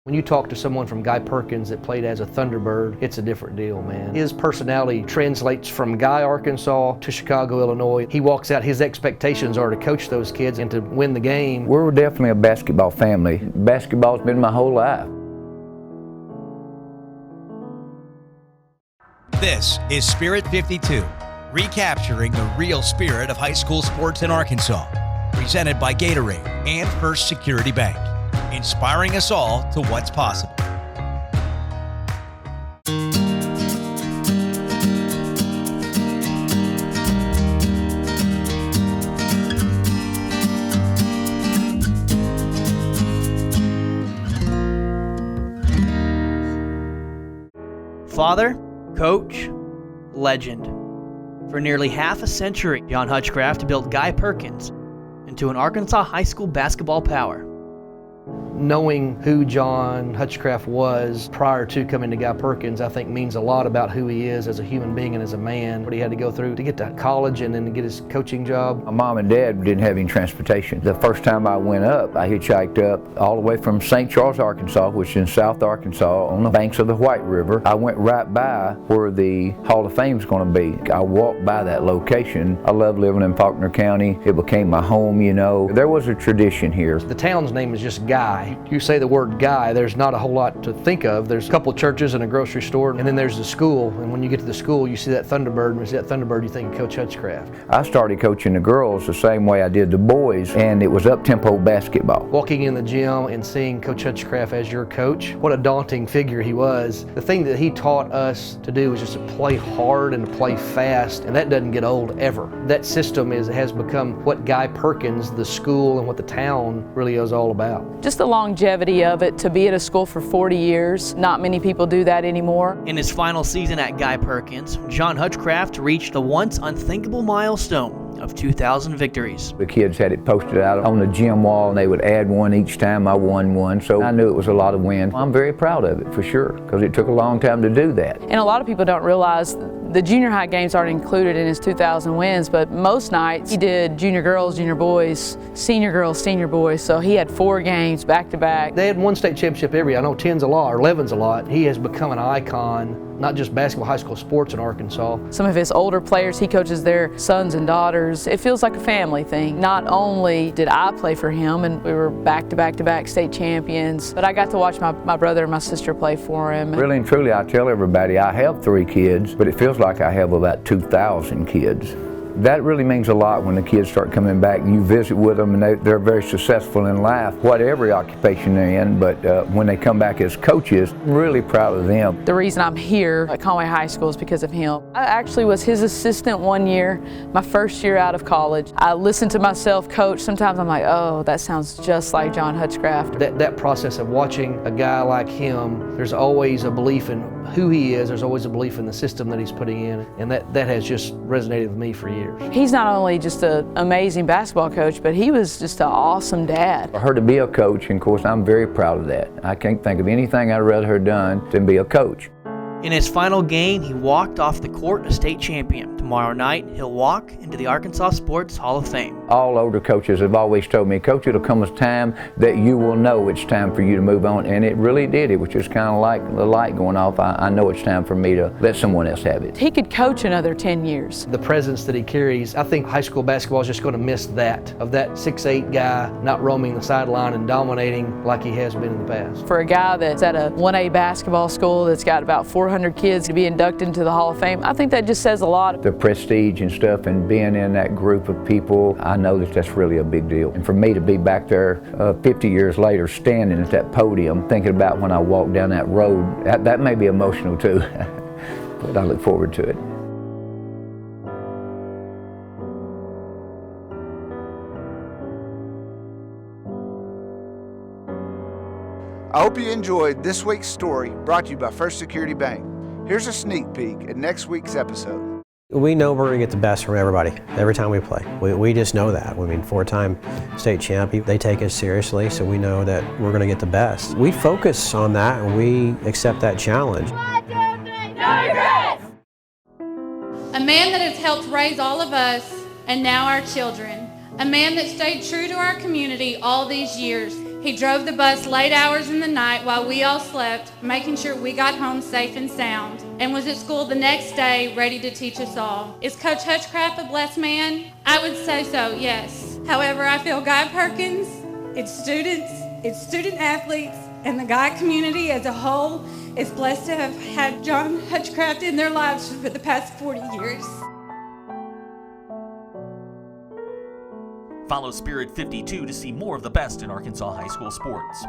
When you talk to someone from Guy-Perkins that played as a Thunderbird, it's a different deal, man. His personality translates from Guy, Arkansas to Chicago, Illinois. He walks out, his expectations are to coach those kids and to win the game. We're definitely a basketball family. Basketball's been my whole life. This is Spirit 52, recapturing the real spirit of high school sports in Arkansas. Presented by Gatorade and First Security Bank. Inspiring us all to what's possible. Father, coach, legend. For nearly half a century, John Hutchcraft built Guy-Perkins into an Arkansas high school basketball power. Knowing who John Hutchcraft was prior to coming to Guy-Perkins, I think means a lot about who he is as a human being and as a man. What he had to go through to get to college and then to get his coaching job. My mom and dad didn't have any transportation. The first time I went up, I hitchhiked up all the way from St. Charles, Arkansas, which is in South Arkansas, on the banks of the White River. I went right by where the Hall of Fame is going to be. I walked by that location. I love living in Faulkner County. It became my home, you know. There was a tradition here. The town's name is just Guy. You say the word Guy, there's not a whole lot to think of. There's a couple of churches and a grocery store, and then there's the school. And when you get to the school, you see that Thunderbird, and when you see that Thunderbird, you think of Coach Hutchcraft. I started coaching the girls the same way I did the boys, and it was up-tempo basketball. Walking in the gym and seeing Coach Hutchcraft as your coach, what a daunting figure he was. The thing that he taught us to do was just to play hard and to play fast, and that doesn't get old ever. That system has become what Guy-Perkins, the school, and what the town really is all about. Just the longevity of it, to be at a school for 40 years. Not many people do that anymore. In his final season at Guy-Perkins, John Hutchcraft reached the once unthinkable milestone of 2,000 victories. The kids had it posted out on the gym wall, and they would add one each time I won one, so I knew it was a lot of wins. I'm very proud of it, for sure, because it took a long time to do that. And a lot of people don't realize the junior high games aren't included in his 2,000 wins, but most nights he did junior girls, junior boys, senior girls, senior boys, so he had 4 games back to back. They had one state championship every year. I know 10's a lot, or 11's a lot. He has become an icon, not just basketball, high school sports in Arkansas. Some of his older players, he coaches their sons and daughters. It feels like a family thing. Not only did I play for him, and we were back-to-back-to-back state champions, but I got to watch my brother and my sister play for him. Really and truly, I tell everybody I have 3 kids, but it feels like I have about 2,000 kids. That really means a lot when the kids start coming back and you visit with them, and they're very successful in life, whatever occupation they're in, but when they come back as coaches, I'm really proud of them. The reason I'm here at Conway High School is because of him. I actually was his assistant one year, my first year out of college. I listened to myself coach. Sometimes I'm like, oh, that sounds just like John Hutchcraft. That process of watching a guy like him, there's always a belief in who he is, there's always a belief in the system that he's putting in, and that has just resonated with me for years. He's not only just an amazing basketball coach, but he was just an awesome dad. For her to be a coach, and of course I'm very proud of that. I can't think of anything I'd rather have done than be a coach. In his final game, he walked off the court a state champion. Tomorrow night, he'll walk into the Arkansas Sports Hall of Fame. All older coaches have always told me, Coach, it'll come a time that you will know it's time for you to move on, and it really did. It was just kind of like the light going off. I know it's time for me to let someone else have it. He could coach another 10 years. The presence that he carries, I think high school basketball is just going to miss that, of that 6'8" guy not roaming the sideline and dominating like he has been in the past. For a guy that's at a 1A basketball school that's got about 400 kids to be inducted into the Hall of Fame, I think that just says a lot. The prestige and stuff and being in that group of people, I know that that's really a big deal. And for me to be back there 50 years later standing at that podium thinking about when I walked down that road, that may be emotional too, but I look forward to it. I hope you enjoyed this week's story brought to you by First Security Bank. Here's a sneak peek at next week's episode. We know we're going to get the best from everybody every time we play. We just know that. I mean, 4-time state champion, they take us seriously, so we know that we're going to get the best. We focus on that and we accept that challenge. 1, 2, 3, no regrets! A man that has helped raise all of us and now our children. A man that stayed true to our community all these years. He drove the bus late hours in the night while we all slept, making sure we got home safe and sound, and was at school the next day ready to teach us all. Is Coach Hutchcraft a blessed man? I would say so, yes. However, I feel Guy-Perkins, its students, its student athletes, and the Guy community as a whole is blessed to have had John Hutchcraft in their lives for the past 40 years. Follow Spirit 52 to see more of the best in Arkansas high school sports.